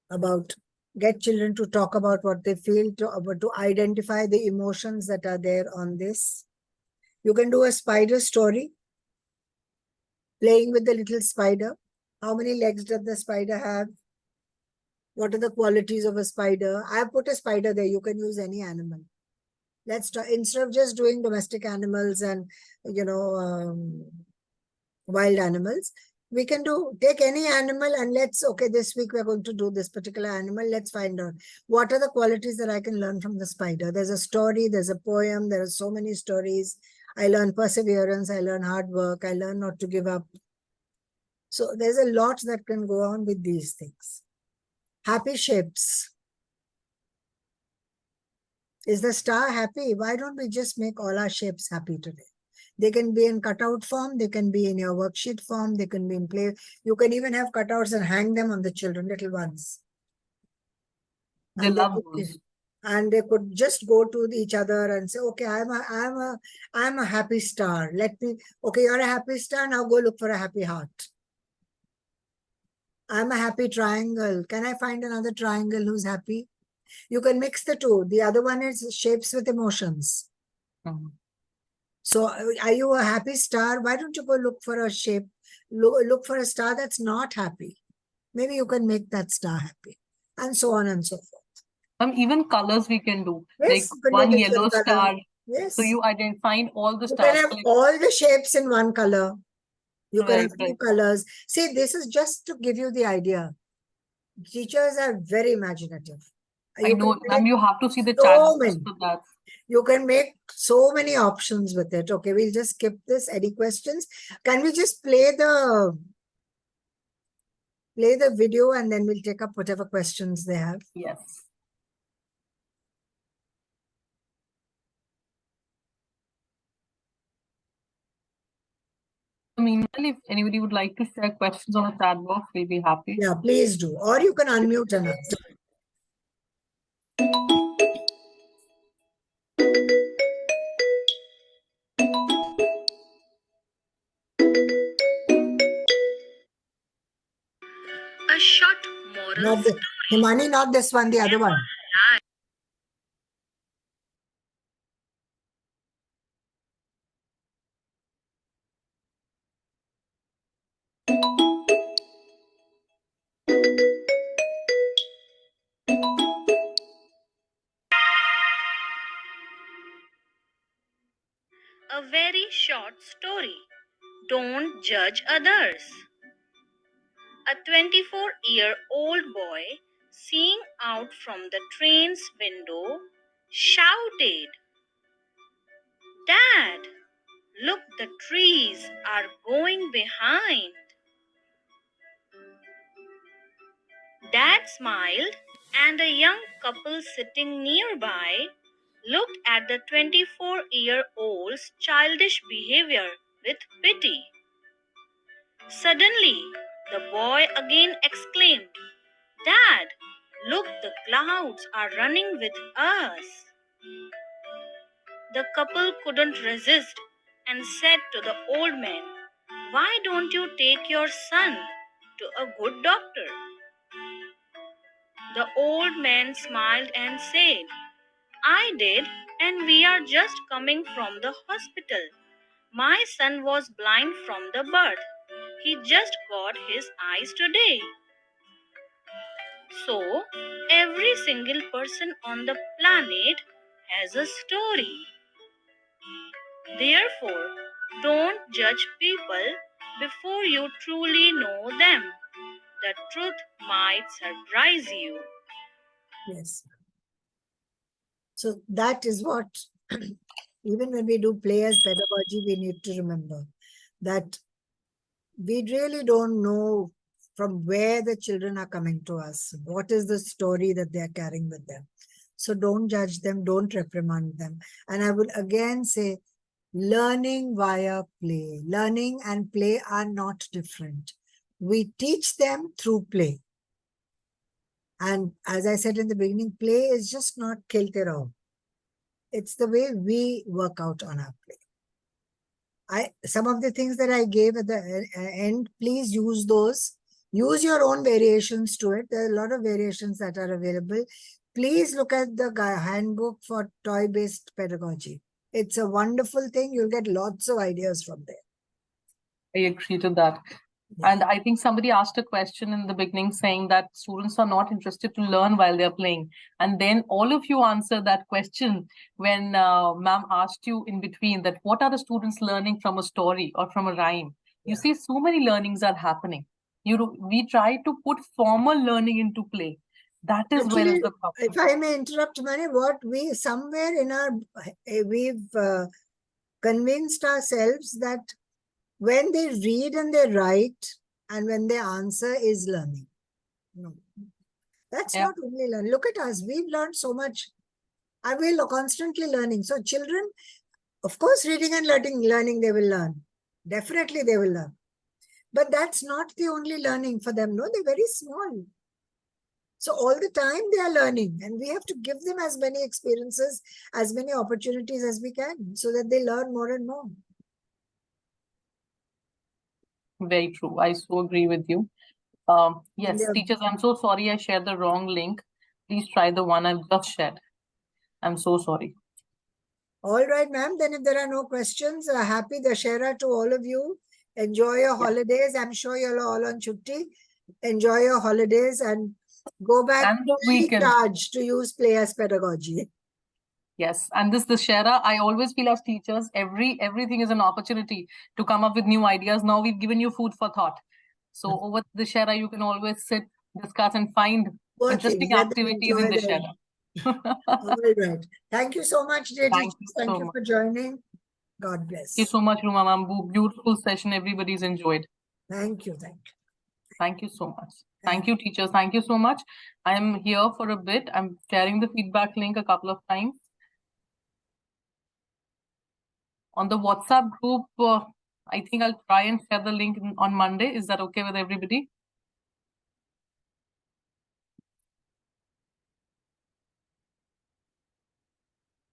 about get children to talk about what they feel, to identify the emotions that are there on this. You can do a spider story, playing with the little spider. How many legs does the spider have? What are the qualities of a spider? I have put a spider there. You can use any animal. Let's try, instead of just doing domestic animals and, wild animals, we can take any animal and okay, this week we're going to do this particular animal. Let's find out what are the qualities that I can learn from the spider. There's a story, there's a poem, there are so many stories. I learn perseverance, I learn hard work, I learn not to give up. So there's a lot that can go on with these things. Happy shapes. Is the star happy? Why don't we just make all our shapes happy today? They can be in cutout form, they can be in your worksheet form, they can be in play. You can even have cutouts and hang them on the children, little ones. They love those. And they could just go to each other and say, okay, I'm a happy star. Okay, you're a happy star, now go look for a happy heart. I'm a happy triangle. Can I find another triangle who's happy? You can mix the two. The other one is shapes with emotions. So are you a happy star? Why don't you go look for a shape? Look for a star that's not happy. Maybe you can make that star happy. And so on and so forth. Even colors we can do. Yes, like one yellow star. Yes. So you identify all the You stars. can have all the shapes in one color. You can have two right. colors. See, this is just to give you the idea. Teachers are very imaginative. I know, and you have to see the so chat many. for that. You can make so many options with it. Okay, we'll just skip this. Any questions? Can we just play the video and then we'll take up whatever questions they have? Yes. Meanwhile, if anybody would like to share questions on the chat box, we'll be happy. Yeah, please do. Or you can unmute and ask. A short moral story. Himani, not this one, the other one. A very short story. Don't judge others. A 24-year-old boy, seeing out from the train's window, shouted, "Dad, look, the trees are going behind." Dad smiled, and a young couple sitting nearby looked at the 24-year-old's childish behavior with pity. Suddenly, the boy again exclaimed, "Dad, look, the clouds are running with us." The couple couldn't resist and said to the old man, "Why don't you take your son to a good doctor?" The old man smiled and said, "I did, and we are just coming from the hospital. My son was blind from the birth. He just got his eyes today." So, every single person on the planet has a story. Therefore, don't judge people before you truly know them. The truth might surprise you. Yes. So that is what, even when we do play as pedagogy, we need to remember that we really don't know from where the children are coming to us. What is the story that they are carrying with them? So don't judge them, don't reprimand them. And I would again say, learning via play. Learning and play are not different. We teach them through play. And as I said in the beginning, play is just not khelte raho. It's the way we work out on our play. Some of the things that I gave at the end, please use those Use your own variations to it. There are a lot of variations that are available. Please look at the handbook for toy-based pedagogy. It's a wonderful thing. You'll get lots of ideas from there. I agree to that. And I think somebody asked a question in the beginning saying that students are not interested to learn while they're playing. And then all of you answered that question when ma'am asked you in between that what are the students learning from a story or from a rhyme? You see, so many learnings are happening. We try to put formal learning into play. That is where is the problem. If I may interrupt, Mani, what we somewhere in our, we've convinced ourselves that when they read and they write and when they answer is learning. No, that's not only learning. Look at us. We've learned so much. And we're constantly learning. So children, of course, reading and learning, they will learn. Definitely they will learn. But that's not the only learning for them. No, they're very small. So all the time they are learning, and we have to give them as many experiences, as many opportunities as we can so that they learn more and more. Very true. I so agree with you. Yes, teachers, I'm so sorry I shared the wrong link. Please try the one I've just shared. I'm so sorry. All right, ma'am. Then if there are no questions, happy Dussehra to all of you. Enjoy your holidays. I'm sure you're all on chutti. Enjoy your holidays and go back and the weekend charged to use Players Pedagogy. Yes, and this Dussehra, I always feel as teachers, everything is an opportunity to come up with new ideas. Now we've given you food for thought. So over Dussehra, you can always sit, discuss, and find interesting activities in Dussehra. All right. Thank you so much, dear teachers. Thank you for joining. God bless. Thank you so much, Ruma ma'am. Beautiful session. Everybody's enjoyed. Thank you. Thank you. Thank you so much. Thank you, teachers. Thank you so much. I am here for a bit. I'm sharing the feedback link a couple of times. On the WhatsApp group, I think I'll try and share the link on Monday. Is that okay with everybody?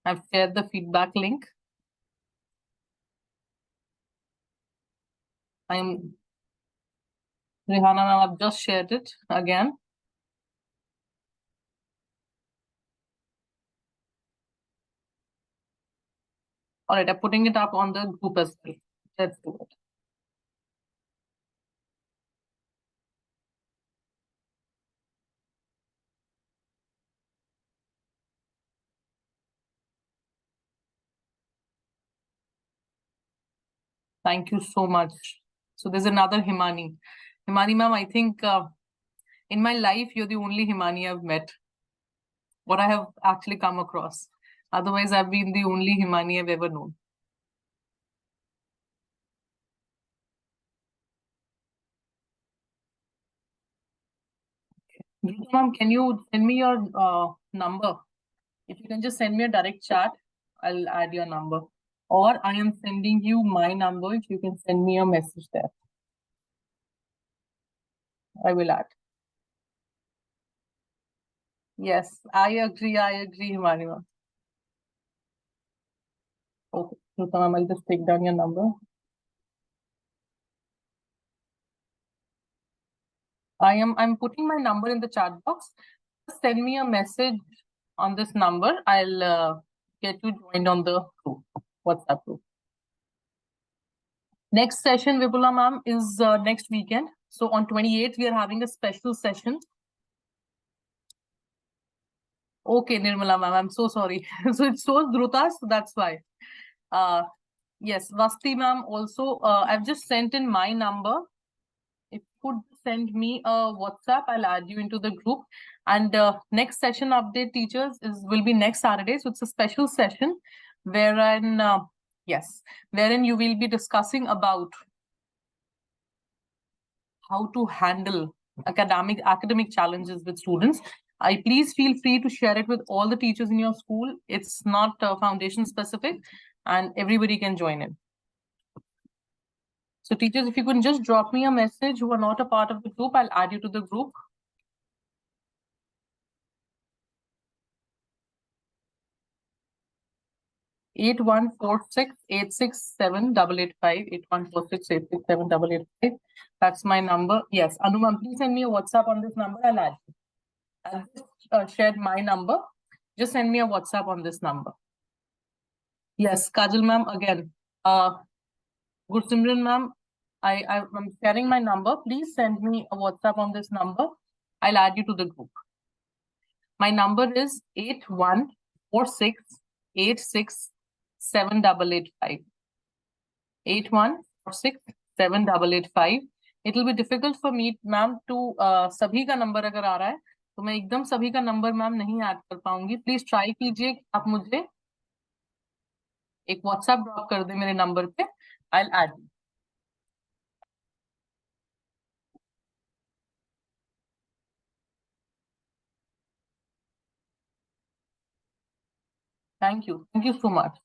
I've shared the feedback link. Rihanna, I've just shared it again. All right, I'm putting it up on the group as well. Let's do it. Thank you so much. So there's another Himani. Himani ma'am, I think in my life, you're the only Himani I've met. What I have actually come across. Otherwise, I've been the only Himani I've ever known. Ma'am, can you send me your number? If you can just send me a direct chat, I'll add your number. Or I am sending you my number. If you can send me a message there, I will add. Yes, I agree, Himani. Okay, so ma'am, I'll just take down your number. I'm putting my number in the chat box. Just send me a message on this number. I'll get you joined on the group, WhatsApp group. Next session, Vipula ma'am, is next weekend. So on 28th, we are having a special session. Okay, Nirmala ma'am, I'm so sorry. So it shows Dhruta, so that's why. Yes, Vasti ma'am also, I've just sent in my number. If you could send me a WhatsApp, I'll add you into the group. And next session update, teachers, will be next Saturday. So it's a special session wherein, wherein you will be discussing about how to handle academic challenges with students. Please feel free to share it with all the teachers in your school. It's not foundation specific and everybody can join in. So teachers, if you can just drop me a message who are not a part of the group, I'll add you to the group. 8146867885. 8146867885. That's my number. Yes, Anu ma'am, please send me a WhatsApp on this number. I'll add you. I've just shared my number. Just send me a WhatsApp on this number. Yes, Kajal ma'am, again. Gursimran ma'am, I'm sharing my number. Please send me a WhatsApp on this number. I'll add you to the group. My number is 8146867885. 81467885. It will be difficult for me, ma'am, to सभी का number अगर आ रहा है तो मैं एकदम सभी का नंबर मैम नहीं ऐड कर पाऊंगी. प्लीज ट्राई कीजिए, आप मुझे एक व्हाट्सएप ड्रॉप कर दे मेरे नंबर पे. I will add. Thank you so much.